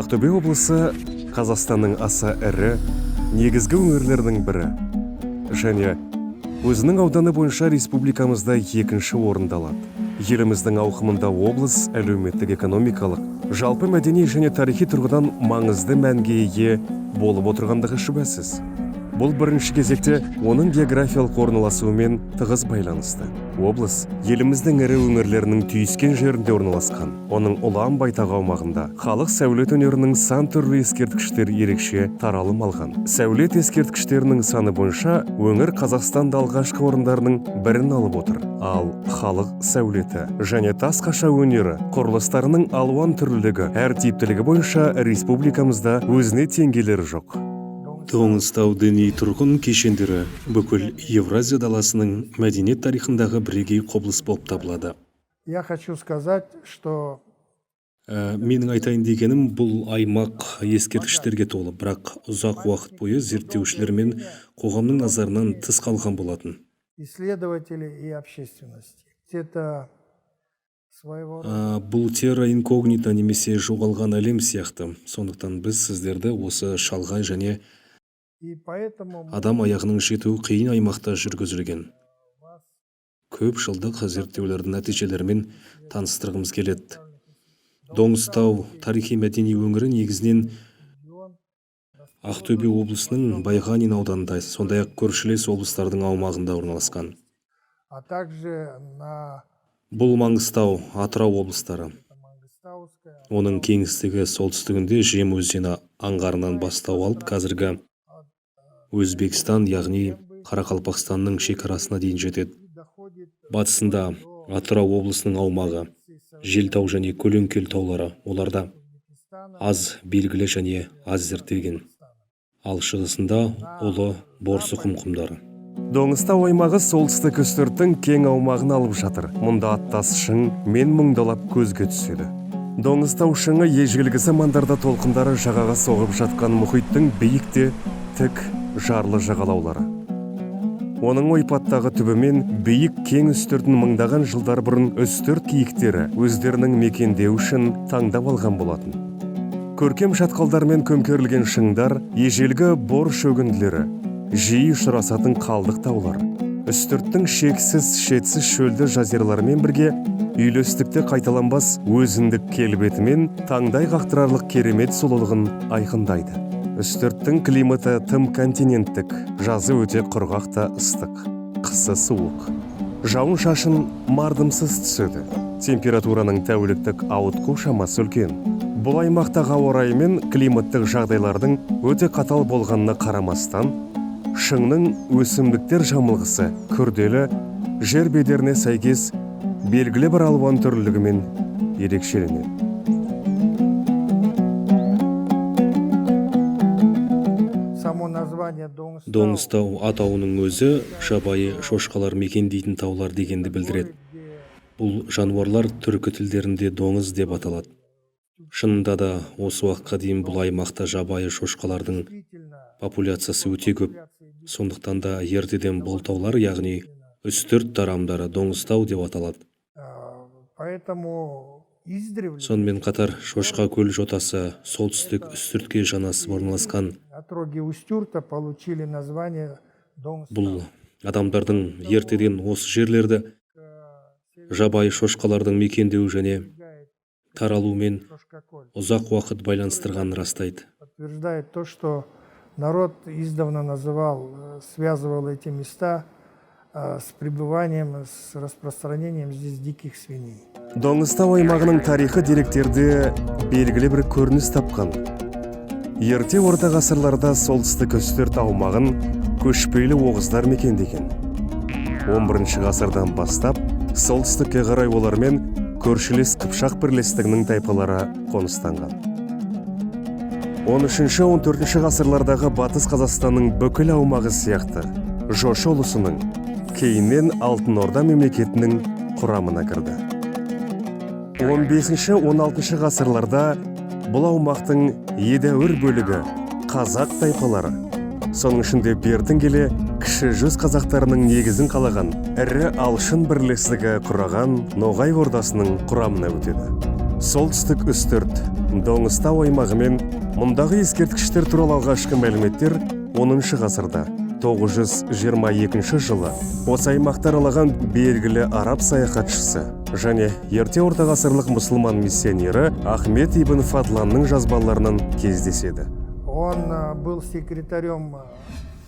Ақтөбе облысы Қазақстанның аса ірі негізгі өңірлерінің бірі. Және өзінің ауданы бойынша республикамызда екінші орынды алады. Еліміздің ауқымында облыс әлеуметтік-экономикалық, жалпы мәдени және тарихи тұрғыдан маңызды мәнге ие болып отырғандығы шүбәсіз. Бұл бірінші кезекте оның географиялық орналасуымен тығыз байланысты. Облыс еліміздің ірі өңірлерінің түйіскен жерінде орналасқан. Оның ұлан байтақ аумағында халық сәулет өнерінің сан түрлі ескерткіштер ерекше таралым алған. Сәулет ескерткіштерінің саны бойынша өңір Қазақстанда алғашқы орындарының бірін алып отыр. Ал халық сәулеті және тас қаша өнері құрылыстарының алуан түрлілігі, әр типтілігі бойынша республикамызда өзіне теңгелері жоқ. Доңызтау діни тұрғын кешендері бүкіл Евразия даласының мәдениет тарихындағы бірегей құбылыс болып табылады. Я хочу сказать, что Менің айтайын дегенім, бұл аймақ ескерткіштерге толы, бірақ ұзақ уақыт бойы зерттеушілер мен қоғамның назарынан тыс қалған болатын. исследователи и общественности. Это своего Бұл терра инкогнита немесе жоғалған әлем сияқты. Сондықтан біз сіздерді осы шалғай және и поэтому адам аяғының жетуі қиын аймақта жүргізілген көп жылдық зерттеулердің нәтижелерімен таныстырғымыз келеді. Доңызтау тарихи-мәдени өңірі негізінен Ақтөбе облысының Байғанин ауданында, сондай-ақ көршілес облыстардың аумағында орналасқан. а также на Бұл Маңғыстау, Атырау облыстары. Мангыстауская, Оның кеңістігі солтүстігінде Жем өзені аңғарынан бастау алып, қазіргі Өзбекстан, яғни Қарақалпақстанның шекарасына дейін жетеді. доходит Батысында Атырау облысының аумағы, Желтау және Көлеңкел таулары, оларда аз белгілі және аз зерттелген. Ал шығысында Ұлы Борсұқым құмдары. Доңызтау аймағы солтүстік үстірттің кең аумағын алып жатыр. Мұнда аттас шың мен мұңдалап көзге түседі. Доңызтау шыңы ежелгі замандарда толқындары жағаға соғып жатқан мұхиттың биікте тік жарлы жағалаулары. Оның ойпаттағы түбімен биік кең үстіртін мыңдаған жылдар бұрын үстірт киіктері өздерінің мекендеу үшін таңдап алған болатын. Көркем шатқалдармен көмкерілген шыңдар, ежелгі бор шөгінділері, жиі ұшырасатын қалдық таулар. Үстірттің шексіз, шетсіз шөлді жазиралармен бірге үйлестікті қайталанбас өзіндік келбетімен таңдай қақтырарлық керемет сұлулығын айқындайды. Үстірттің климаты тым континенттік, жазы өте құрғақ та ыстық, қысы суық. Жауын шашын мардымсыз түседі. Температураның тәуліктік ауытқу шамасы үлкен. Бұл аймақтағы ауа райы мен климаттық жағдайлардың өте қатал болғанына қарамастан, шыңның өсімдіктер жамылғысы күрделі, жер бедеріне сәйкес белгілі бір алуан түрлілігімен ерекшеленеді. само название Доңызтау атауының өзі жабайы шошқалар мекендейтін таулар дегенді білдіреді. Бұл жануарлар түркі тілдерінде доңыз деп аталады. Шынында да осы уақытқа дейін бұл аймақта жабайы шошқалардың популяциясы өте көп. Сондықтан да ертеден бұл таулар, яғни үстірт тарамдары Доңызтау деп аталады. Поэтому издревле Сонымен қатар Шошқа көл жотасы солтүстік үстіртке жанасып орналасқан. отроги Устюрта получили название Доңызтау. Бұл адамдардың ертеден осы жерлерді жабайы шошқалардың мекендеу және таралуымен ұзақ уақыт байланыстырғанын растайды. Подтверждает то, что народ издавна связывал эти места с пребыванием, с распространением здесь диких свиней. Доңызтау аймағының тарихы деректерде белгілі бір көрініс тапқан. Ерте орта ғасырларда солтүстік үстірт аумағын көшпелі оғыздар мекендеген. 11 ғасырдан бастап солтүстікке қарай олармен көршілес Қыпшақ бірлестігінің тайпалары қоныстанған. 13-14 ғасырлардағы Батыс Қазақстанның бүкіл аумағы сияқты Жошы ұлысының кейіннен Алтын Орда мемлекетінің құрамына кірді. 15-16 ғасырларда бұл аумақтың едәуір бөлігі қазақ тайпалары, соның ішінде бертін келе кіші жүз қазақтарының негізін қалаған ірі алшын бірлестігі құраған Ноғай ордасының құрамына өтеді. Солтүстік үстірт Доңызтау аймағы мен мұндағы ескерткіштер туралы алғашқы мәліметтер 10 ғасырда 922 жылы осы аймақты аралаған белгілі араб саяхатшысы және ерте орта ғасырлық мұсылман миссионері Ахмет ибн Фадланның жазбаларынан кездеседі. Он был секретарем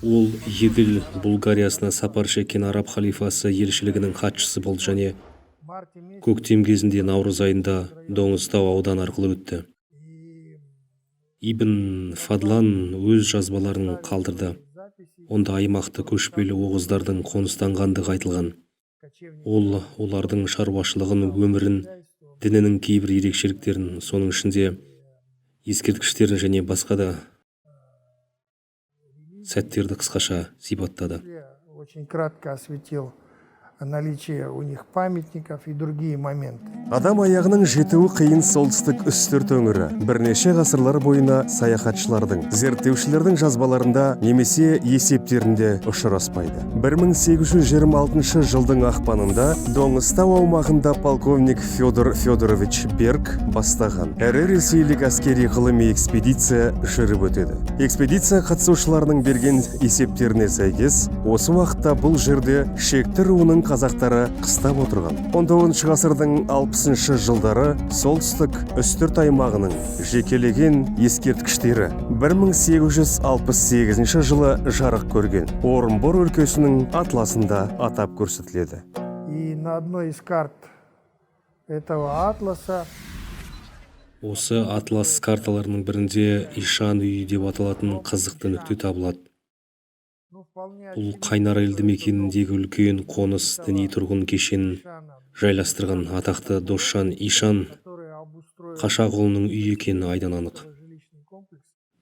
Ол Еділ Бұлгариясына сапар шеккен араб халифасы елшілігінің хатшысы болды және марте месяце көктем кезінде наурыз айында Доңызтау ауданы арқылы өтті. Ибн Фадлан өз жазбаларын қалдырды. Онда аймақты көшпелі оғыздардың қоныстанғандығы айтылған. Ол олардың шаруашылығын, өмірін, дінінің кейбір ерекшеліктерін, соның ішінде ескерткіштерін және басқа да сәттерді қысқаша сипаттады. очень кратко осветил наличие у них памятников и другие моменты. Адам аяғының жетуі қиын солтүстік үстірт өңірі бірнеше ғасырлар бойына саяхатшылардың, зерттеушілердің жазбаларында немесе есептерінде ұшыраспайды. 1826 жылдың ақпанында Доңызтау аумағында полковник Федор Федорович Берг бастаған ірі ресейлік әскери ғылыми экспедиция жүріп өтеді. Экспедиция қатысушыларының берген есептеріне сәйкес, осы уақытта бұл жерде шекті руының қазақтары қыстап отырған. 19 ғасырдың 60 жылдары солтүстік үстірт аймағының жекелеген ескерткіштері 1868 жылы жарық көрген Орынбор өлкесінің атласында атап көрсетіледі. И на одной из карт этого атласа Осы атлас карталарының бірінде Ишан үйі деп аталатын қызықты нүкте табылады. Бұл Қайнар елді мекеніндегі үлкен қоныс діни тұрғын кешенін жайластырған атақты Досжан Ишан Қашағұлының үйі екені айдан анық.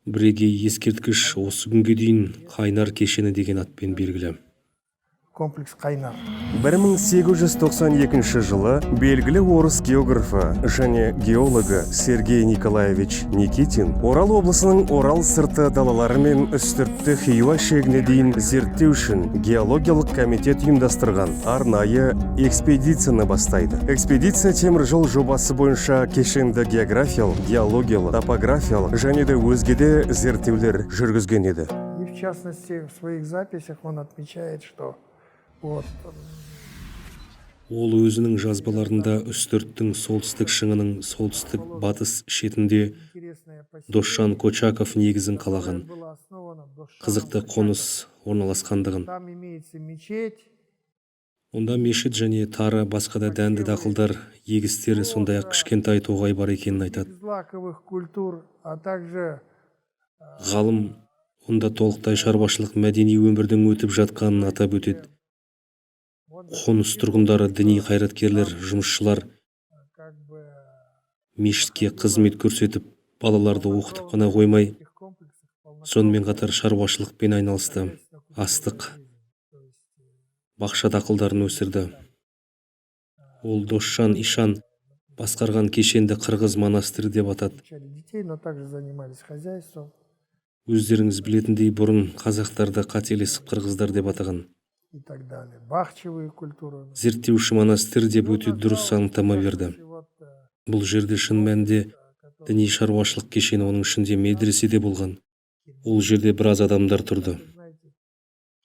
Бірегей ескерткіш осы күнге дейін Қайнар кешені деген атпен белгілі. комплекс Қайнар. 1892 жылы белгілі орыс географы және геологы Сергей Николаевич Никитин Орал облысының Орал сырты далалары мен үстіртті Хиуа шегіне дейін зерттеу үшін геологиялық комитет ұйымдастырған арнайы экспедицияны бастайды. Экспедиция темір жол жобасы бойынша кешенді географиялық, геологиялық, топографиялық және де өзге де зерттеулер жүргізген еді. И в частности в своих записях он отмечает, что вот Ол өзінің жазбаларында үстірттің солтүстік шыңының солтүстік батыс шетінде интересное поселение Досжан Кочаков негізін қалаған было основано Досжан. қызықты қоныс орналасқандығын. Там имеется мечеть, Онда мешіт және тары, басқа да дәнді дақылдар, егістері, сондай-ақ кішкентай тоғай бар екенін айтады. злаковых культур, а также Ғалым онда толықтай шаруашылық мәдени өмірдің өтіп жатқанын атап өтеді. Қоныс тұрғындары, діни қайраткерлер, жұмысшылар как бы мешітке қызмет көрсетіп, балаларды оқытып қана қоймай, этих комплексах сонымен қатар шаруашылықпен айналысты, астық, бақша дақылдарын өсірді. Ол Досжан Ишан басқарған кешенді қырғыз монастыры деп атады. обучали детей, но также занимались хозяйством Өздеріңіз білетіндей бұрын қазақтарды қателесіп қырғыздар деп атаған. и так далее. Бахчевые культуры. Зерттеуші монастыр деп өте дұрыс анықтама берді. И вот, Бұл жерде шын мәнінде діни шаруашылық кешені, оның ішінде медресе де болған. Ол жерде біраз адамдар тұрды. знаете,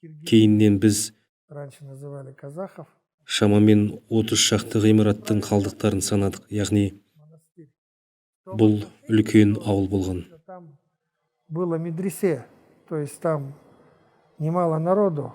киргиз Кейіннен біз раньше называли казахов, шамамен 30 шақты ғимараттың қалдықтарын санадық, яғни монастырь. бұл үлкен ауыл болған. Там было медресе, то есть там немало народу,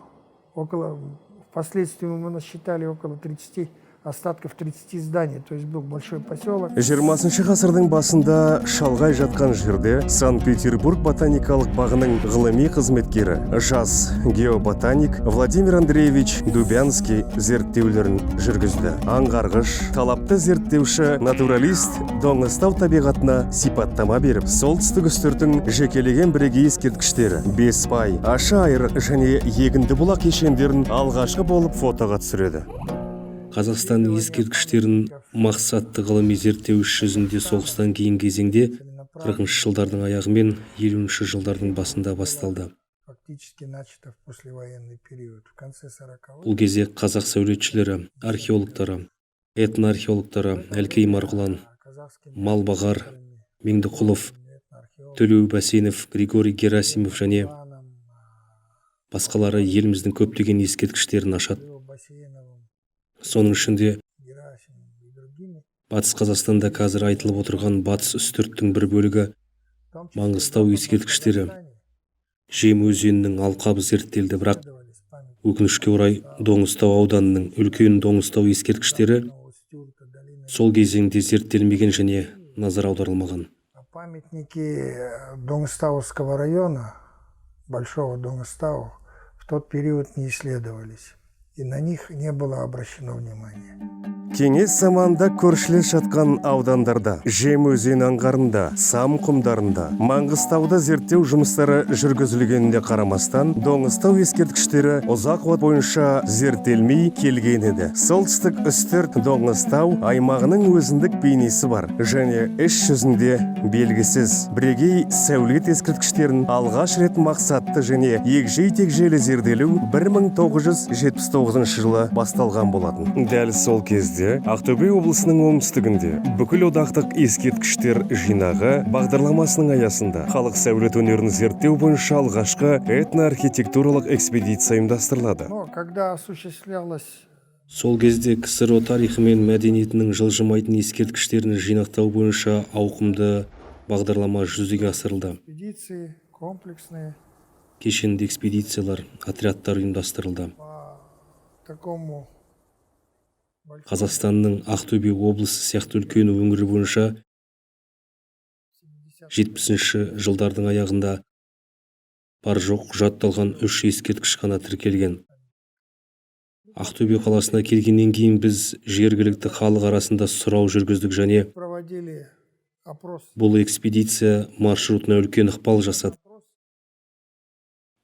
впоследствии мы насчитали около 30 остатков 30 зданий, то есть был большой поселок. 20 ғасырдың басында шалғай жатқан жерде Санкт-Петербург ботаникалық бағының ғылыми қызметкері, жас геоботаник Владимир Андреевич Дубянский зерттеулерін жүргізді. Аңғарғыш, талапты зерттеуші, натуралист Доңызтау табиғатына сипаттама беріп, солтүстік үстірттің жекелеген бірегей ескерткіштері, Беспай, Аша-айыр және Егінді бұлақ кешендерін алғашқы болып фотоға түсіреді. Қазақстан ескерткіштерін мақсатты ғылыми зерттеу іс жүзінде соғыстан кейін кезеңде 40 жылдардың аяғы мен 50 жылдардың басында басталды. Фактически начато в послевоенный период, в конце 40-х. Бұл кезде қазақ сәулетшілері, археологтары, этноархеологтары Әлкей Марғұлан, Казахский Малбағар, Меңдіқұлов, Төлеу Бәсенов, Григорий Герасимов және басқалары еліміздің көптеген ескерткіштерін ашады. Соның ішінде Батыс Қазақстанда қазір айтылып отырған батыс үстірттің бір бөлігі Маңғыстау ескерткіштері, Жем өзенінің алқабы зерттелді, бірақ өкінішке орай Доңызтау ауданының үлкен Доңызтау ескерткіштері сол кезеңде зерттелмеген және назар аударылмаған. Памятники Доңызтауского района, Большого Доңызтау, в тот период не исследовались, и на них не было обращено внимания. Кеңес заманында көршілес жатқан аудандарда, Жем өзен аңғарында, Сам құмдарында, Маңғыстауда зерттеу жұмыстары жүргізілгеніне қарамастан, Доңызтау ескерткіштері ұзақ уақыт бойынша зерттелмей келген еді. Солтүстік үстірт Доңызтау аймағының өзіндік бейнесі бар және іс жүзінде белгісіз. Бірегей сәулет ескерткіштерін алғаш рет мақсатты және егжей-тегжейлі зерделеу 1979 жылы басталған болатын. Дәл сол кезде Ақтөбе облысының оңтүстігінде бүкіл одақтық ескерткіштер жинағы бағдарламасының аясында халық сәулет өнерін зерттеу бойынша алғашқы этноархитектуралық экспедиция ұйымдастырылады. Когда осуществлялась Сол кезде КСРО тарихы мен мәдениетінің жылжымайтын ескерткіштерін жинақтау бойынша ауқымды бағдарлама жүзеге асырылды. экспедиции, комплексные, Кешенді экспедициялар, отрядтар ұйымдастырылды. по такому Қазақстанның Ақтөбе облысы сияқты үлкен өңірі бойынша 70-ші жылдардың аяғында бар жоқ құжатталған 3 ескерткіш қана тіркелген. Ақтөбе қаласына келгеннен кейін біз жергілікті халық арасында сұрау жүргіздік және проводили опрос. бұл экспедиция маршрутына үлкен ықпал жасады.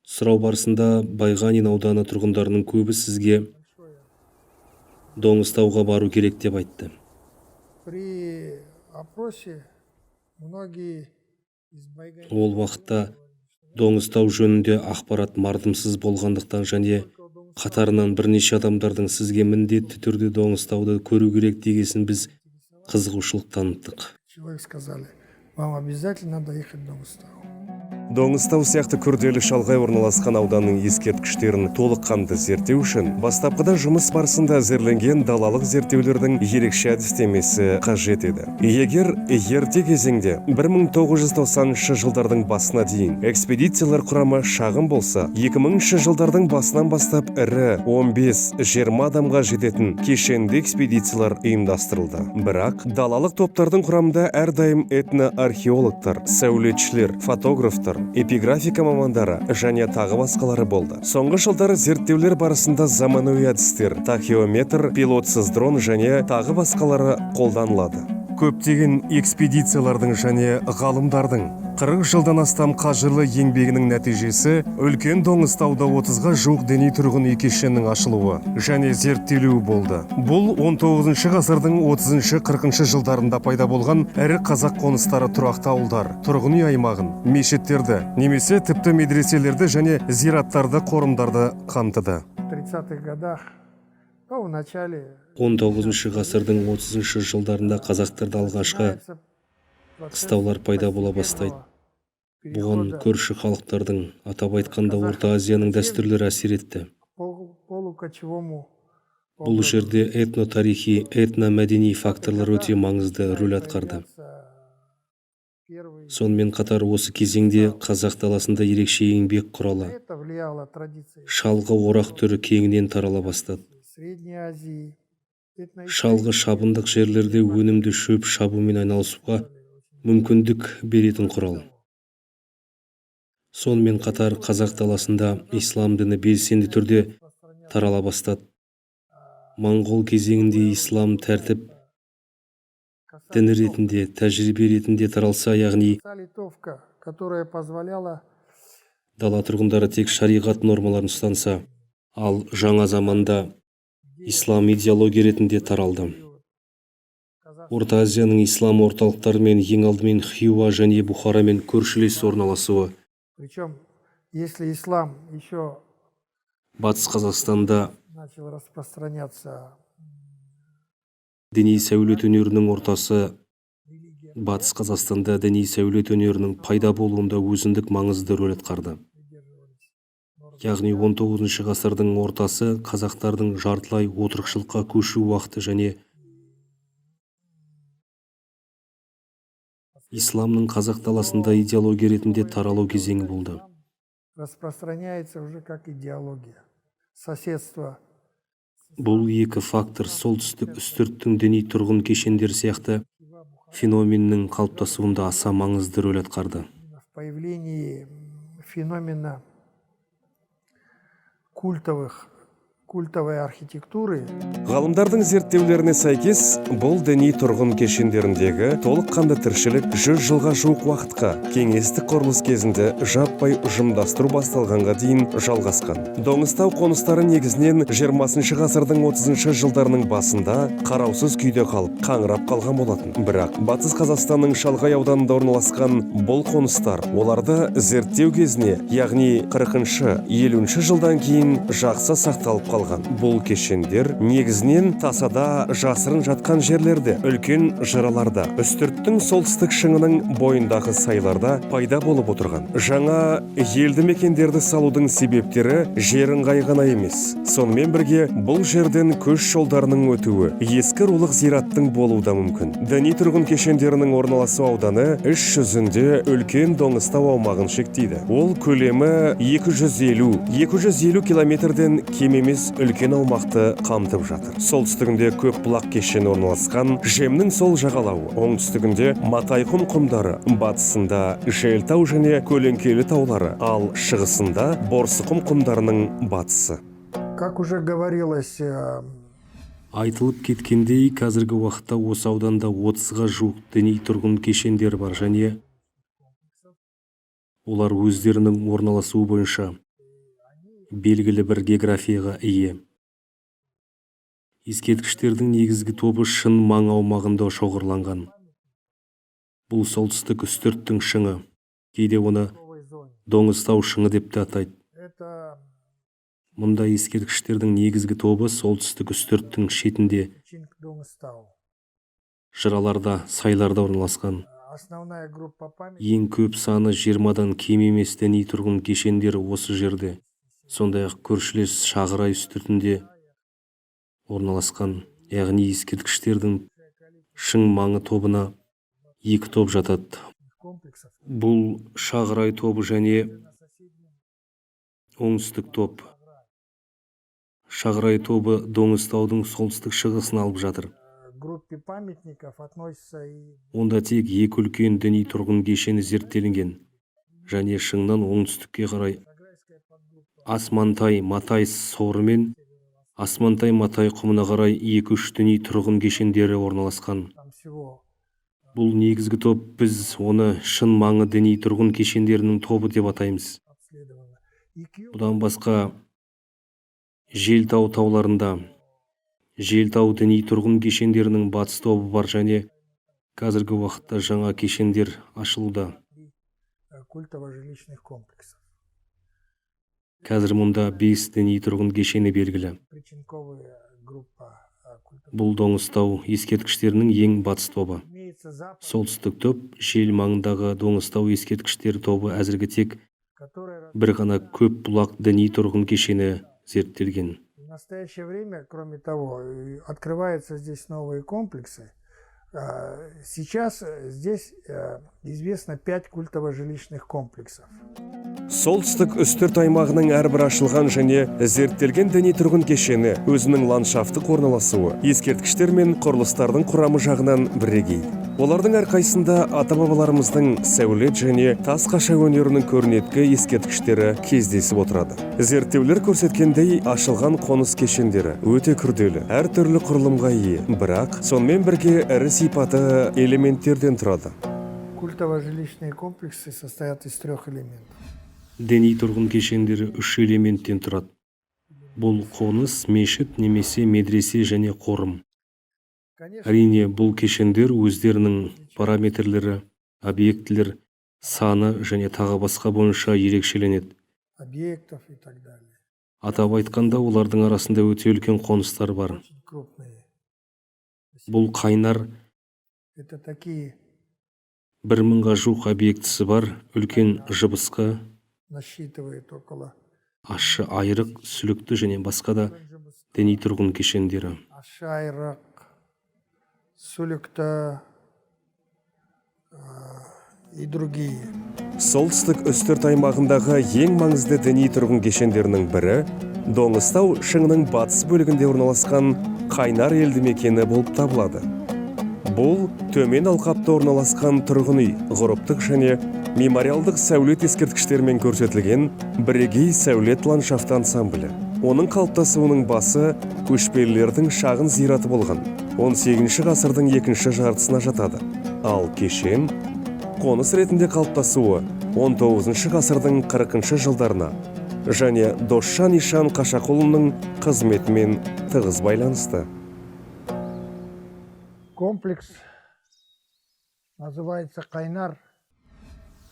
Сұрау барысында Байғанин ауданы тұрғындарының көбі сізге Доңызтауға бару керек деп айтты. При опросе многие из Байгани Ол уақытта Доңызтау жөнінде ақпарат мардымсыз болғандықтан және қатарынан бірнеше адамдардың сізге міндетті түрде Доңызтауды көру керек дегесін біз қызығушылық таныттық. человек сказали, вам обязательно надо ехать в Доңызтау. Доңызтау сияқты күрделі шалғай орналасқан ауданның ескерткіштерін толыққанды зерттеу үшін бастапқыда жұмыс барысында әзірленген далалық зерттеулердің ерекше әдістемесі қажет еді. Егер ерте кезеңде 1990 жылдардың басына дейін экспедициялар құрамы шағын болса, 2000 жылдардың басынан бастап ірі 15-20 адамға жететін кешенді экспедициялар ұйымдастырылды. Бірақ далалық топтардың құрамында әрдайым этноархеологтар, сәулетшілер, фотографтар, эпиграфика мамандары және тағы басқалары болды. Соңғы жылдары зерттеулер барысында заманауи әдістер, тахеометр, пилотсыз дрон және тағы басқалары қолданылады. Көптеген экспедициялардың және ғалымдардың 40 жылдан астам қажырлы еңбегінің нәтижесі үлкен Доңызтауда 30-ға жуық діни тұрғын үй кешенінің ашылуы және зерттелуі болды. Бұл 19 ғасырдың 30-40 жылдарында пайда болған ірі қазақ қоныстары тұрақты ауылдар, тұрғын үй аймағын, мешіттерді, немесе тіпті медреселерді және зираттарды, қорымдарды қамтыды. В 30-х годах, в начале 19 ғасырдың 30 жылдарында қазақтарда алғашқы қыстаулар пайда бола бастайды. Бұған көрші халықтардың, атап айтқанда Орта Азияның дәстүрлері әсер етті. полукочевому Бұл жерде этно-тарихи, этно-мәдени факторлар өте маңызды рөл атқарды. Сонымен қатар осы кезеңде қазақ даласында ерекше еңбек құралы, это влияло традиции шалғы орақ түрі кеңінен тарала бастады. Средней Азии. Шалғы шабындық жерлерде өнімді шөп шабумен айналысуға мүмкіндік беретін құрал. Сонымен қатар қазақ даласында ислам діні белсенді түрде тарала бастады. Моңғол кезеңінде ислам тәртіп діні ретінде, тәжірибе ретінде таралса, яғни Литовка, которая позволяла дала тұрғындары тек шариғат нормаларын ұстанса, ал жаңа заманда ислам идеология ретінде таралды. Орта Азияның ислам орталықтарымен ең алдымен Хиуа және Бухарамен көршілес орналасуы. Причем, если ислам еще Батыс Қазақстанда начал распространяться, діни сәулет өнерінің ортасы Батыс Қазақстанда діни сәулет өнерінің пайда болуында өзіндік маңызды рөл атқарды. Яғни 19 ғасырдың ортасы қазақтардың жартылай отырықшылыққа көшу уақыты және исламның қазақ даласында идеология ретінде таралу кезеңі болды. Распространяется уже как идеология. Соседство. Бұл екі фактор солтүстік үстірттің діни тұрғын кешендер сияқты феноменнің қалыптасуында аса маңызды рөл атқарды. В появлении феномена культовой архитектуры Ғалымдардың зерттеулеріне сәйкес, бұл діни тұрғын кешендеріндегі толыққанды тіршілік 100 жылға жуық уақытқа кеңестік құрылыс кезінде жаппай ұжымдастыру басталғанға дейін жалғасқан. Доңызтау қоныстары негізінен 20 ғасырдың 30 жылдарының басында қараусыз күйде қалып, қаңырап қалған болатын. Бірақ Батыс Қазақстанның шалғай ауданында орналасқан бұл қоныстар оларды зерттеу кезіне, яғни 40-50 жылдан кейін жақсы сақталып қалған. Бұл кешендер негізінен тасада жасырын жатқан жерлерде, үлкен жыраларда, үстірттің солтүстік шыңының бойындағы сайларда пайда болып отырған. Жаңа елді мекендерді салудың себептері жер ыңғайы ғана емес. Сонымен бірге бұл жерден көш жолдарының өтуі, ескі рулық зираттың болуы да мүмкін. Діни тұрғын кешендерінің орналасу ауданы іс жүзінде үлкен Доңызтау аумағын шектейді. Ол көлемі 250 километрден кем емес үлкен аумақты қамтып жатыр. Солтүстігінде Көкбұлақ кешені орналасқан, Жемнің сол жағалауы, оңтүстігінде Матайқұм құмдары, батысында Желтау және Көлеңкелі таулары, ал шығысында Борсықұм құмдарының батысы. Как уже говорилось, Айтылып кеткендей, қазіргі уақытта осы ауданда 30-ға жуық діни тұрғын кешендер бар және олар өздерінің орналасуы бойынша белгілі бір географияға ие. Ескерткіштердің негізгі тобы шын маң аумағында шоғырланған. Бұл солтүстік үстірттің шыңы, кейде оны Доңызтау шыңы деп те атайды. Мұнда ескерткіштердің негізгі тобы солтүстік үстірттің шетінде жыраларда, сайларда орналасқан. Ең көп саны 20-дан кем емес діни тұрғын кешендері осы жерде. Сондай-ақ көршілес Шағырай үстіртінде орналасқан, яғни ескерткіштердің шың маңы тобына екі топ жатады. Бұл Шағырай тобы және оңтүстік топ. Шағырай тобы Доңызтаудың солтүстік шығысын алып жатыр. Онда тек екі үлкен діни тұрғын кешені зерттелінген және шыңнан оңтүстікке қарай Асмантай-Матай соры мен Асмантай-Матай құмына қарай 2-3 діни тұрғын кешендері орналасқан. Бұл негізгі топ, біз оны шын маңы діни тұрғын кешендерінің тобы деп атаймыз. Бұдан басқа Желтау тауларында Желтау діни тұрғын кешендерінің батыс тобы бар және қазіргі уақытта жаңа кешендер ашылуда. Қазір мұнда 5 діни тұрғын кешені белгілі. Бұл Доңызтау ескерткіштерінің ең батыс тобы. Солтүстік топ, жел маңындағы Доңызтау ескерткіштер тобы әзірге тек бір ғана Көкбұлақ діни тұрғын кешені зерттелген. В настоящее время, кроме того, открываются здесь новые комплексы. Сейчас здесь известно 5 культово-жилищных комплексов. Солтүстік үстірт аймағының әрбір ашылған және зерттелген діни тұрғын кешені өзінің ландшафтық орналасуы, ескерткіштер мен құрылыстардың құрамы жағынан бірегей. Олардың әрқайсында ата-бабаларымыздың сәулет және тас қаша өнерінің көрнекті ескерткіштері кездесіп отырады. Зерттеулер көрсеткендей, ашылған қоныс кешендері өте күрделі, әртүрлі құрылымға ие, бірақ сонымен бірге ірі сипаты элементтерден тұрады. Культово-жилищные комплексы состоят из 3 элементов. Діни тұрғын кешендері 3 элементтен тұрады. Бұл қоныс, мешіт немесе медресе және қорым. Әрине, бұл кешендер өздерінің параметрлері, объектілер, саны және тағы басқа бойынша ерекшеленеді. Объектов и так далее. Атап айтқанда, олардың арасында өте үлкен қоныстар бар. Крупные. Бұл Қайнар, Это такие 1000-ға жуық объектісі бар үлкен жыбысқы, насчитывает около ащы айрық, сүлікті және басқа да діни тұрғын кешендері. Ашайрак, Сулюкта и другие. Солтүстік үстірт аймағындағы ең маңызды діни тұрғын кешендерінің бірі Доңызтау шыңының батыс бөлігінде орналасқан Қайнар елді мекені болып табылады. Бұл төмен алқапта орналасқан тұрғын үй, ғұрыптық және мемориалдық сәулет ескерткіштермен көрсетілген бірегей сәулет ландшафт ансамблі. Оның қалыптасуының басы көшпелілердің шағын зираты болған 18 ғасырдың екінші жартысына жатады. Ал кешен қоныс ретінде қалыптасуы 19 ғасырдың 40 жылдарына және Досжан Ишан Қашақұлының қызметімен тығыз байланысты. Комплекс называется Кайнар.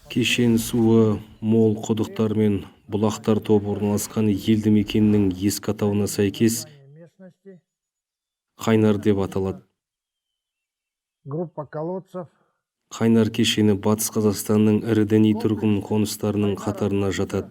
Кешен суы мол құдықтар мен бұлақтар тобы орналасқан елді мекеннің ескі атауына сәйкес Местности, Қайнар деп аталады. группа колодцев. Қайнар кешені Батыс Қазақстанның ірі діни тұрғын қоныстарының қатарына жатады.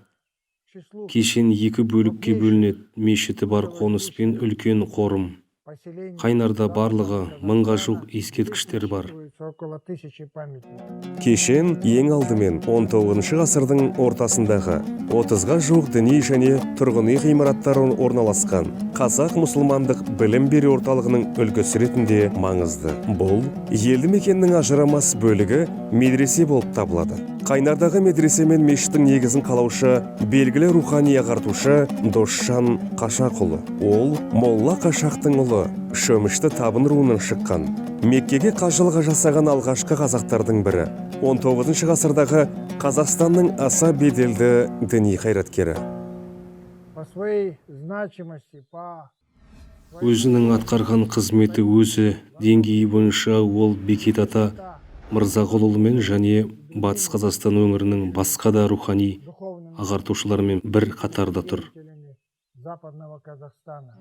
Числу Кешен екі бөлікке бөлінеді. Мешіті бар қоныс пен үлкен қорым. поселений Қайнарда барлығы 1000-ға жуық ескерткіштер бар. около 1000 памятников. Кешен ең алдымен 19 ғасырдың ортасындағы 30-ға жуық діни және тұрғын үй ғимараттары орналасқан қазақ мұсылмандық білім беру орталығының үлгісі ретінде маңызды. Бұл елді мекеннің ажырамас бөлігі медресе болып табылады. Қайнардағы медресе мен мешіттің негізін қалаушы белгілі рухани ағартушы Досжан Қашақұлы. Ол Молла Қашақтың ұлы, Шөмішті табын руынан шыққан. Меккеге қажылығы жасаған алғашқы қазақтардың бірі. 19 ғасырдағы Қазақстанның аса беделді діни қайраткері. По своей значимости, по Өзінің атқарған қызметі өзі деңгейі бойынша ол Бекет ата Мырзағұлұлымен және Батыс Қазақстан өңірінің басқа да рухани духовным ағартушылармен бір қатарда тұр. жителями Западного Казахстана.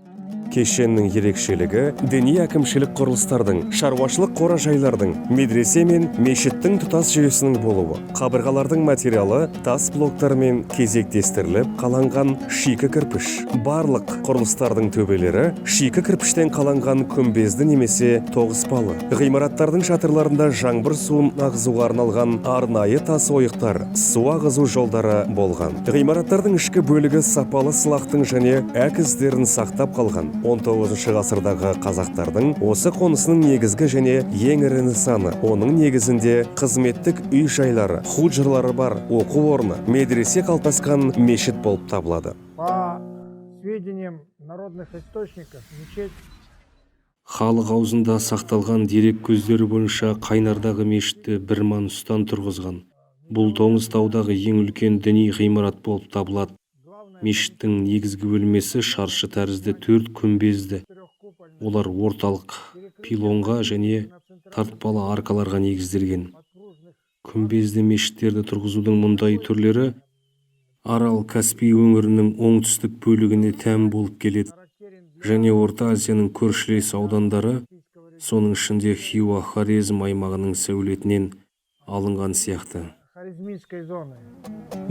Кешеннің ерекшелігі діни әкімшілік құрылыстардың, шаруашылық қора-жайлардың, медресе мен мешіттің тұтас жүйесінің болуы. Қабырғалардың материалы тас блоктармен кезектестіріліп қаланған шикі кірпіш. Барлық құрылыстардың төбелері шикі кірпіштен қаланған күмбезді немесе тоғыспалы. Ғимараттардың шатырларында жаңбыр суын ағызуға арналған арнайы тас ойықтар, су ағызу жолдары болған. Ғимараттардың ішкі бөлігі сапалы сылақтың және әк іздерін сақтап қалған. 19 ғасырдағы қазақтардың осы қонысының негізгі және ең ірі нысаны. Оның негізінде қызметтік үй жайлары, худжырлары бар оқу орны, медресе қалыптасқан мешіт болып табылады. По сведениям народных источников, мечеть Халық аузында сақталған дерек көздері бойынша Қайнардағы мешітті Бірман Ұстан тұрғызған. Бұл Доңызтаудағы ең үлкен діни ғимарат болып табылады. Мешіттің негізгі бөлмесі шаршы тәрізді 4 күмбезді. трехкупольный Олар орталық пилонға және тартпалы аркаларға негізделген. окружных Күмбезді мешіттерді тұрғызудың мұндай түрлері Арал Каспий өңірінің оңтүстік бөлігіне тән болып келеді характерен және Орта Азияның көршілес аудандары, соның ішінде Хиуа Хорезм аймағының сәулетінен алынған сияқты. Хорезмийской зоны.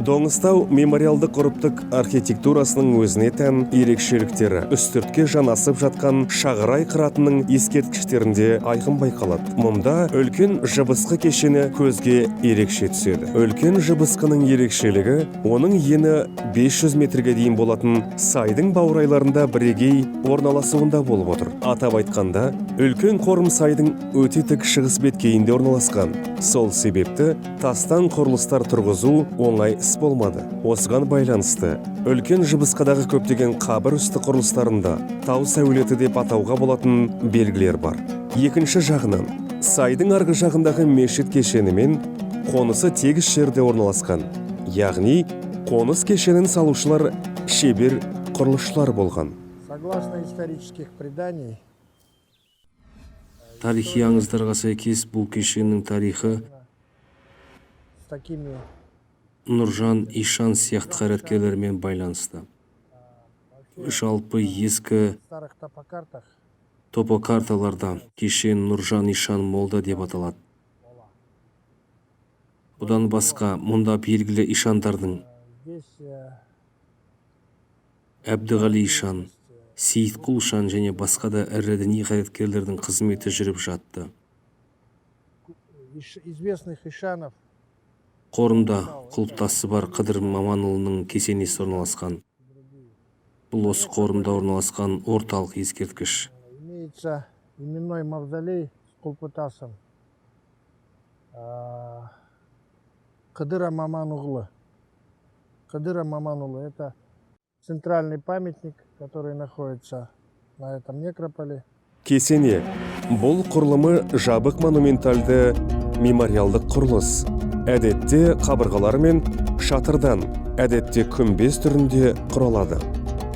Доңызтау мемориалдық ғұрыптық архитектурасының өзіне тән ерекшеліктері үстіртке жанасып жатқан Шағырай қыратының ескерткіштерінде айқын байқалады. Мұнда үлкен жыбысқы кешені көзге ерекше түседі. Үлкен жыбысқының ерекшелігі оның ені 500 метрге дейін болатын сайдың баурайларында бірегей орналасуында болып отыр. Атап айтқанда, үлкен қорым сайдың өте тік шығыс беткейінде орналасқан. Сол себепті тастан құрылыстар тұрғызу оңай іс болмады. Осыған байланысты үлкен жыбысқадағы көптеген қабір үсті құрылыстарында тау сәулеті деп атауға болатын белгілер бар. Екінші жағынан, сайдың арғы жағындағы мешіт кешені мен қонысы тегіс жерде орналасқан. Яғни, қоныс кешенін салушылар шебер құрылысшылар болған. Согласно исторических преданий, Тарихи аңыздарға сәйкес бұл кешеннің тарихы с такими Нұржан Ишан сияқты қайраткерлермен байланысты. Жалпы ескі старых топокартах топокарталарда кешен Нұржан Ишан молда деп аталады. Бұдан басқа мұнда белгілі ишандардың Здесь Әбдіғали ишан, Сейітқұл ишан және басқа да ірі діни қайраткерлердің қызметі жүріп жатты. известных ишанов Қорымда құлпытасы бар Қыдыр Маманұлының кесенесі орналасқан. Бұл осы қорымда орналасқан орталық ескерткіш. имеется именной мавзолей с Кулпытасом Кадыра Мамануглы. Кадыра Мамануглы – это центральный памятник, который находится на этом некрополе. Кесене бұл құрылымы жабық монументалды мемориалдық құрылыс. Әдетте қабырғалар мен шатырдан, әдетте күмбез түрінде құралады.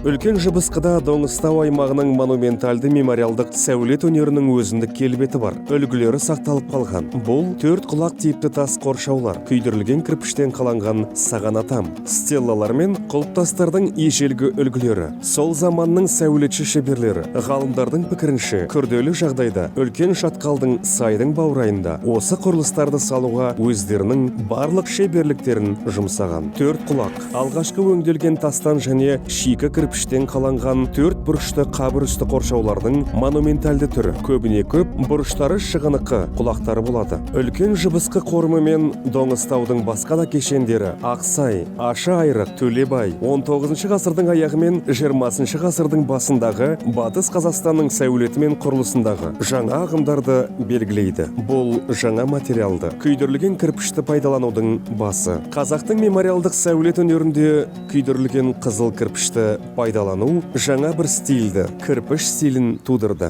Үлкен Жыбысқыда Доңызтау аймағының монументалды мемориалдық сәулет өнерінің өзіндік келбеті бар. Үлгілері сақталып қалған. Бұл 4 құлақ типті тас қоршаулар, күйдірілген кірпіштен қаланған сағанатам, стеллалар мен құлпытастардың ежелгі үлгілері. Сол заманның сәулетші шеберлері. Ғалымдардың пікірінше, күрделі жағдайда үлкен шатқалдың сайдың баурайында осы құрылыстарды салуға өздерінің барлық шеберліктерін жұмсаған. 4 құлақ алғашқы өңделген тастан және шикі кірпіштен қаланған 4 бұрышты қабір үсті қоршаулардың монументалды түрі. Көбіне көп бұрыштары шығынықы құлақтары болады. Үлкен Жыбысқы қорымы мен Доңызтаудың басқа да кешендері Ақсай, Ашы Айрық, Төлебай 19 ғасырдың аяғы мен 20 ғасырдың басындағы Батыс Қазақстанның сәулеті мен құрылысындағы жаңа ағымдарды белгілейді. Бұл жаңа материалды күйдірілген кірпішті пайдаланудың басы. Қазақтың мемориалдық сәулет өнерінде күйдірілген қызыл кірпішті пайдалану жаңа бір стильді, кірпіш стилін тудырды.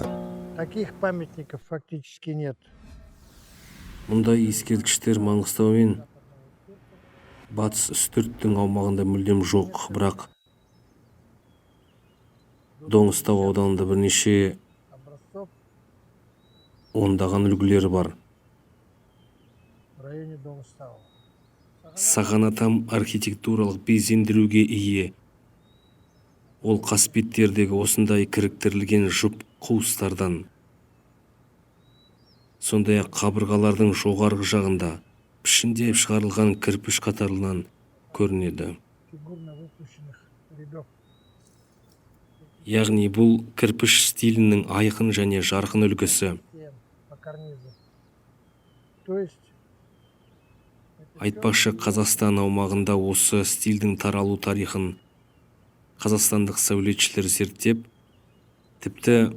Таких памятников фактически нет. Мұндай ескерткіштер Маңғыстау мен Батыс үстірттің аумағында мүлдем жоқ, бірақ Доңызтау ауданында бірнеше Образцов ондаған үлгілері бар. в районе Доңызтау. Сағанатам архитектуралық безендіруге ие. Ол қасбеттердегі осындай кіріктірілген жұп қуыстардан, сондай-ақ қабырғалардың жоғарғы жағында пішіндеп шығарылған кірпіш қатарынан көрінеді. Фигурно выпущенных рядов. Яғни бұл кірпіш стилінің айқын және жарқын үлгісі. Стен по карнизу. То есть Айтпақшы, Қазақстан аумағында осы стильдің таралу тарихын қазақстандық сәулетшілер зерттеп, тіпті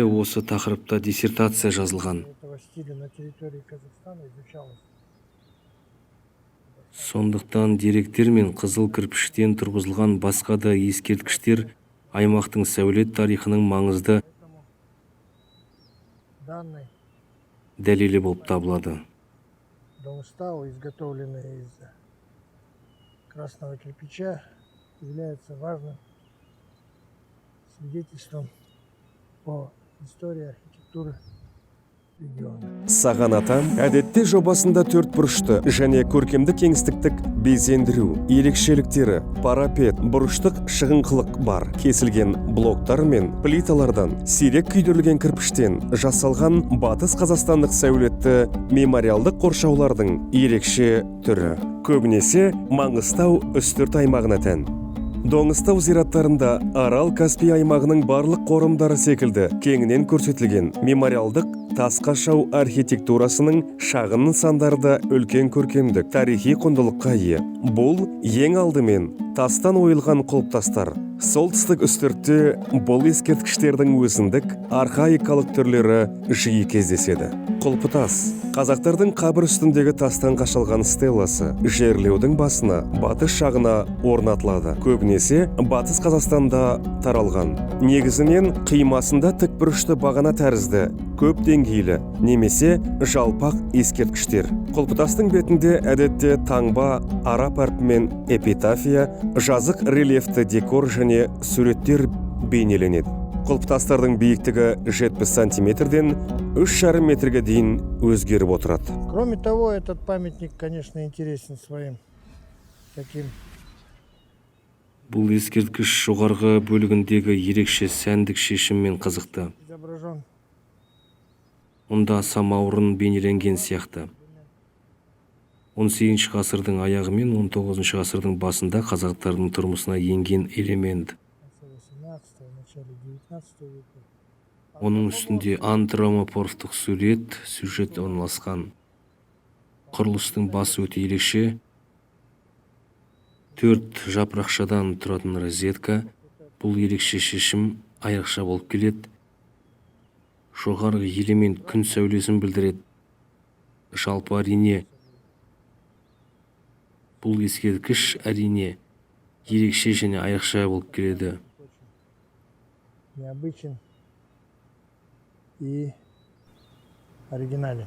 осы тақырыпта диссертация жазылған. этого стиля на территории Казахстана изучалось. Сондықтан деректер мен қызыл кірпіштен тұрғызылған басқа да ескерткіштер аймақтың сәулет тарихының маңызды Данный дәлелі болып табылады. Доңызтау, изготовленный из красного кирпича, является важным свидетельством по истории архитектуры региона. Сағанатам әдетте жобасында 4 бұрышты және көркемдік кеңістіктік безендіру ерекшеліктері, парапет, бұрыштық шығыңқылық бар. Кесілген блоктар мен плиталардан, сирек күйдірілген кірпіштен жасалған Батыс Қазақстандық сәулетті мемориалдық қоршаулардың ерекше түрі. Көбінесе Маңғыстау үстірт аймағына тән. Доңызтау зираттарында Арал-Каспий аймағының барлық қорымдары секілді кеңінен көрсетілген мемориалдық тас қашау архитектурасының шағын нысандарда үлкен көркемдік тарихи құндылыққа ие. Бұл ең алдымен тастан ойылған құлпытастар. Солтүстік үстіртте бұл ескерткіштердің өзіндік архаикалық түрлері жиі кездеседі. Құлпытас қазақтардың қабір үстіндегі тастан қашалған стелласы жерлеудің басына, батыс жағына орнатылады. Көбінесе Батыс Қазақстанда таралған. Негізінен қимасында тікбұрышты бағана тәрізді, көп деңгейлі немесе жалпақ ескерткіштер. Құлпытастың бетінде әдетте таңба, араб әрпімен эпитафия, жазық рельефті декор және суреттер бейнеленеді. Құлпытастардың биіктігі 70 сантиметрден 3,5 метрге дейін өзгеріп отырады. Кроме того, этот памятник, конечно, интересен своим таким Бұл ескерткіш жоғарғы бөлігіндегі ерекше сәндік шешіммен қызықты. изображен Онда самаурын бейнеленген сияқты. 18 ғасырдың аяғы мен 19 ғасырдың басында қазақтардың тұрмысына енген элемент. Оның үстінде антропоморфтық сюжет орналасқан. Құрылыстың басы өте ерекше. 4 жапырақшадан тұратын розетка. Бұл ерекше шешім айрықша болып келеді. Жоғарғы элемент күн сәулесін білдіреді. Жалпы әрине бұл ескерткіш әрине ерекше және айрықша болып келеді. Необычен и оригинален.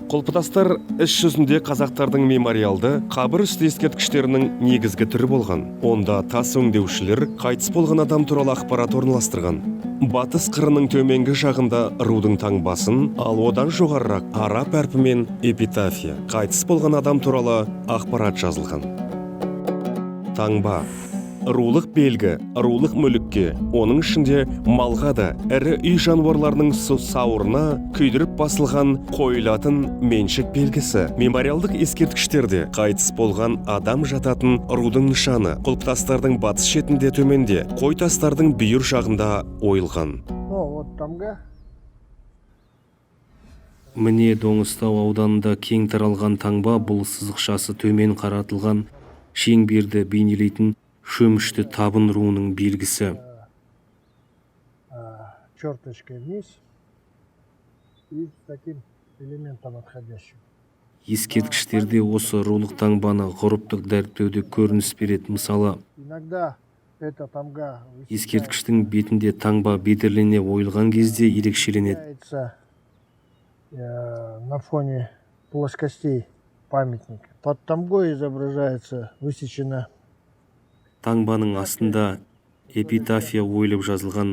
Құлпытастар іс жүзінде қазақтардың мемориалды қабір үсті ескерткіштерінің негізгі түрі болған. Онда тас өңдеушілер қайтыс болған адам туралы ақпарат орналастырған. Батыс қырының төменгі жағында рудың таңбасын, ал одан жоғарырақ араб әрпімен эпитафия, қайтыс болған адам туралы ақпарат жазылған. Таңба рулық белгі, рулық мүлікке, оның ішінде малға да ірі үй жануарларының сауырына күйдіріп басылған қойылатын меншік белгісі. Мемориалдық ескерткіштерде қайтыс болған адам жататын рудың нышаны құлпытастардың батыс шетінде төменде, қойтастардың бүйір жағында ойылған. Міне Доңызтау ауданында кең таралған таңба бұл сызықшасы төмен қаратылған шеңберді бейнелейтін шөмішті табын руының белгісі. Черточкой вниз и с таким элементом отходящим. Ескерткіштерде осы рулық таңбаны ғұрыптық дәріптеуде көрініс береді. Мысалы, ескерткіштің бетінде таңба бедерлене ойылған кезде ерекшеленеді. На фоне плоскостей памятника. Под тамгой изображается высечена. Таңбаның астында эпитафия ойылып жазылған.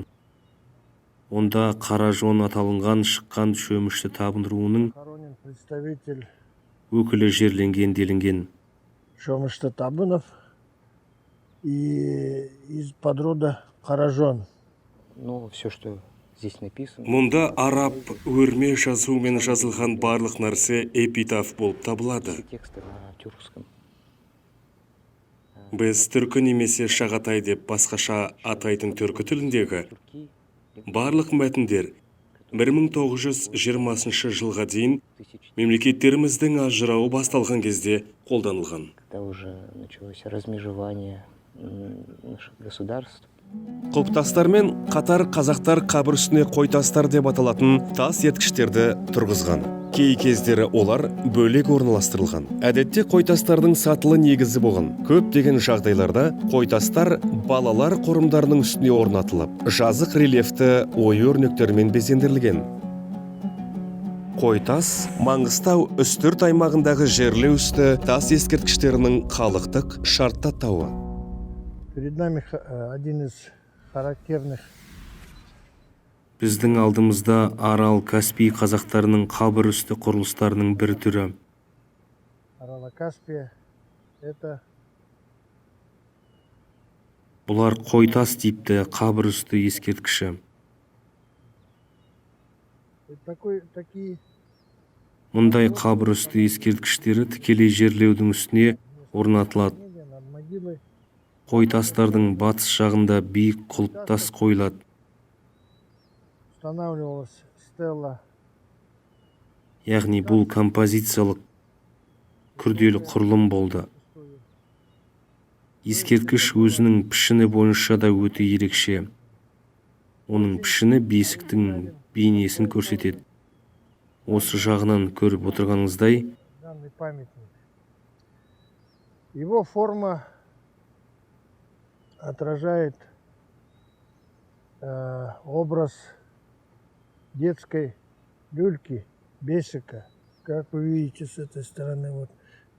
Онда Қаражон аталынған шыққан шөмішті табын руының өкілі жерленген делінген. Шөмішті табынов и из подрода Қаражон. Ну, все, что здесь написано. Мұнда араб өрме жазуымен жазылған барлық нәрсе эпитаф болып табылады. Тексты на тюркском. Біз түркі немесе шағатай деп басқаша атайтын түркі тіліндегі барлық мәтіндер 1920 жылға дейін мемлекеттеріміздің ажырауы басталған кезде қолданылған. Когда уже началось размежевание наших государств. Құлпытастармен қатар қазақтар қабір үстіне қойтастар деп аталатын тас ескерткіштерді тұрғызған. Кей кездері олар бөлек орналастырылған. Әдетте қойтастардың сатылы негізі болған. Көптеген жағдайларда қойтастар балалар қорымдарының үстіне орнатылып, жазық рельефті ою өрнектермен безендірілген. Қойтас Маңғыстау үстірт аймағындағы жерлеу үсті тас ескерткіштерінің халықтық шарттатауы. Перед нами один из характерных. Біздің алдымызда Арал, Каспий қазақтарының қабір үсті құрылыстарының бір түрі. Арала Каспия это Бұлар қойтас типті қабір үсті ескерткіші. такие Мұндай қабір үсті ескерткіштері тікелей жерлеудің үстіне орнатылады. над могилой. Қойтастардың батыс жағында биік құлпытас қойылады. Устанавливалась стелла. Яғни бұл композициялық күрделі құрылым болды. Ескерткіш өзінің пішіні бойынша да өте ерекше. Оның пішіні бесіктің бейнесін көрсетеді. Осы жағынан көріп отырғаныңыздай, Данный памятник. Его форма отражает образ детской люльки, бесика. Как вы видите с этой стороны, вот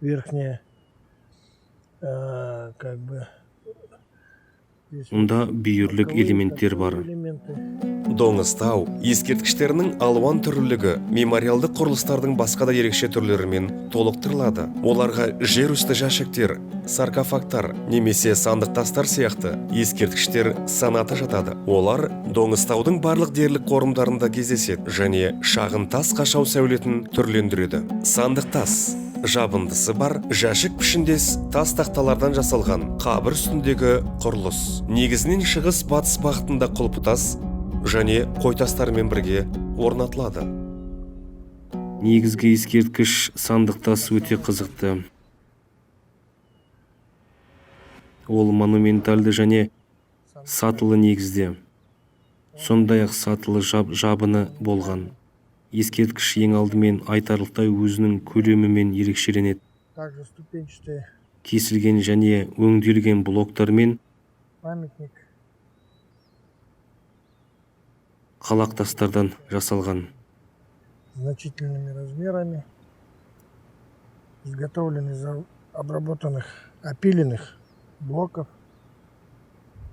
верхняя, мұнда бүйірлік элементтер бар. Доңызтау ескерткіштерінің алуан түрлілігі мемориалдық құрылыстардың басқа да ерекше түрлерімен толықтырылады. Оларға жер үсті жәшіктер, саркофагтар немесе сандық тастар сияқты ескерткіштер санаты жатады. Олар Доңызтаудың барлық дерлік қорымдарында кездеседі және шағын тас қашау сәулетін түрлендіреді. Сандық тас жабындысы бар, жәшік пішіндес тас тақталардан жасалған қабір үстіндегі құрылыс. Негізінен шығыс батыс бағытында құлпытас және қойтастармен бірге орнатылады. Негізгі ескерткіш сандық тас өте қызықты. Ол монументалды және сатылы негізде. Сондай-ақ сатылы жабыны болған. Ескерткіш ең алдымен айтарлықтай өзінің көлемімен ерекшеленеді. Также ступенчатый Кесілген және өңделген блоктармен памятник. қалақ тастардан жасалған. Значительными размерами, изготовлены из обработанных, опиленных блоков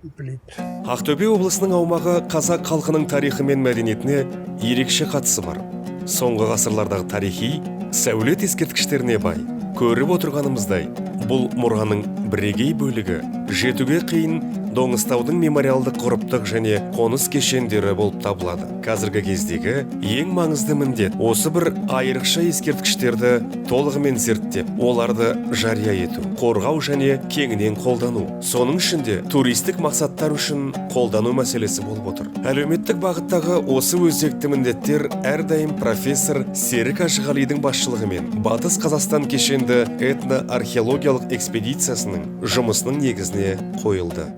и плит. Ақтөбе облысының аумағы қазақ халқының тарихы мен мәдениетіне ерекше қатысы бар. Соңғы ғасырлардағы тарихи сәулет ескерткіштеріне бай. Көріп отырғанымыздай, бұл мұраның бірегей бөлігі жетуге қиын Доңызтаудың мемориалдық ғұрыптық және қоныс кешендері болып табылады. Қазіргі кездегі ең маңызды міндет осы бір айрықша ескерткіштерді толығымен зерттеп, оларды жария ету, қорғау және кеңінен қолдану. Соның ішінде туристік мақсаттар үшін қолдану мәселесі болып отыр. Әлеуметтік бағыттағы осы өзекті міндеттер әрдайым профессор Серік Ажығалидың басшылығымен Батыс Қазақстан кешенді этно-археологиялық экспедициясының жұмысының негізіне қойылды.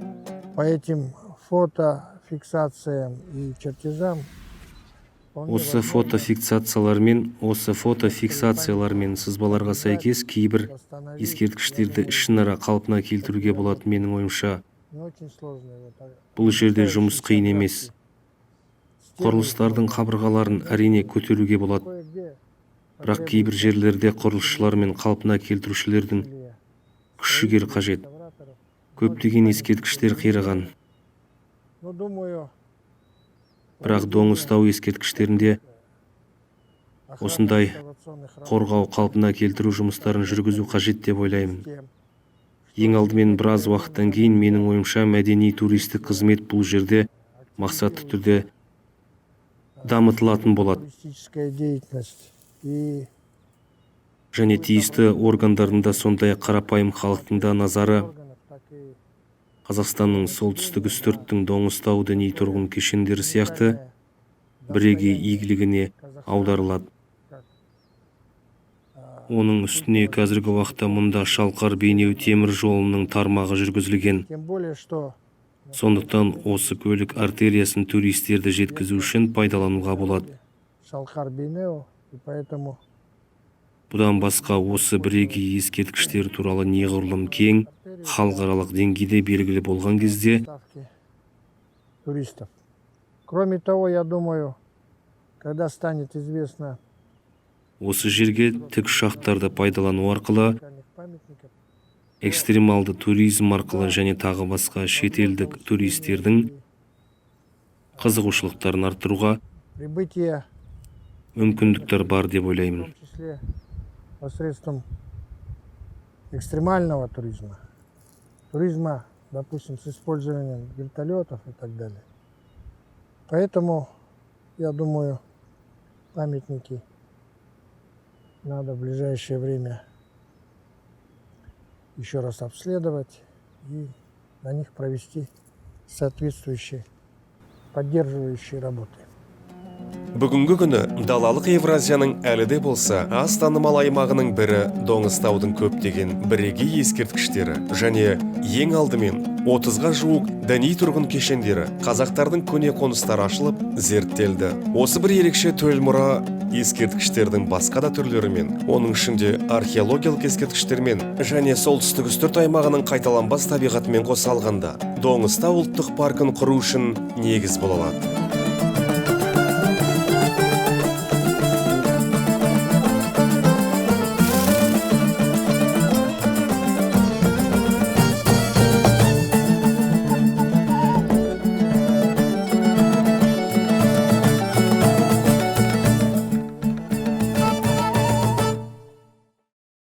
По этим фотофиксациям и чертежам Осы фотофиксациялар мен сызбаларға сәйкес кейбір ескерткіштерді ішінара қалпына келтіруге болады. Менің ойымша, бұл жерде жұмыс қиын емес. Құрылыстардың қабырғаларын әрине көтеруге болады. Бірақ кейбір жерлерде құрылысшылар мен қалпына келтірушілердің күш-жігері қажет. Көптеген ескерткіштер қираған. Бірақ Доңызтау ескерткіштерінде осындай қорғау, қалпына келтіру жұмыстарын жүргізу қажет деп ойлаймын. Ең алдымен біраз уақыттан кейін менің ойымша мәдени туристік қызмет бұл жерде мақсатты түрде дамытылатын болады. Және тиісті органдардың да, сондай қарапайым халықтың да назары Қазақстанның солтүстік үстірттің Доңызтау діни тұрғын кешендері сияқты бірегей игілігіне аударылады. Оның үстіне қазіргі уақытта мұнда Шалқар-Бейнеу темір жолының тармағы жүргізілген. Сондықтан осы көлік артериясын туристерді жеткізу үшін пайдалануға болады. Бұдан басқа осы бірегей ескерткіштер туралы неғұрлым кең халықаралық деңгейде белгілі болған кезде туристов. Кроме того, я думаю, когда станет известно осы жерге тікұшақтарды пайдалану арқылы, экстремалды туризм арқылы және тағы басқа шетелдік туристердің қызығушылықтарын арттыруға прибытие мүмкіндіктер бар деп ойлаймын. Посредством экстремального туризма, допустим, с использованием вертолетов и так далее. Поэтому, я думаю, памятники надо в ближайшее время еще раз обследовать и на них провести соответствующие поддерживающие работы. Бүгінгі күні далалық Евразияның әлі де болса аз танымал аймағының бірі Доңызтаудың көптеген бірегей ескерткіштері және ең алдымен 30-ға жуық діни тұрғын кешендері қазақтардың көне қоныстары ашылып зерттелді. Осы бір ерекше төл мұра ескерткіштердің басқа да түрлерімен, оның ішінде археологиялық ескерткіштермен және солтүстік үстірт аймағының қайталанбас табиғатымен қоса алғанда Доңызтау ұлттық паркын құру үшін негіз бола алады.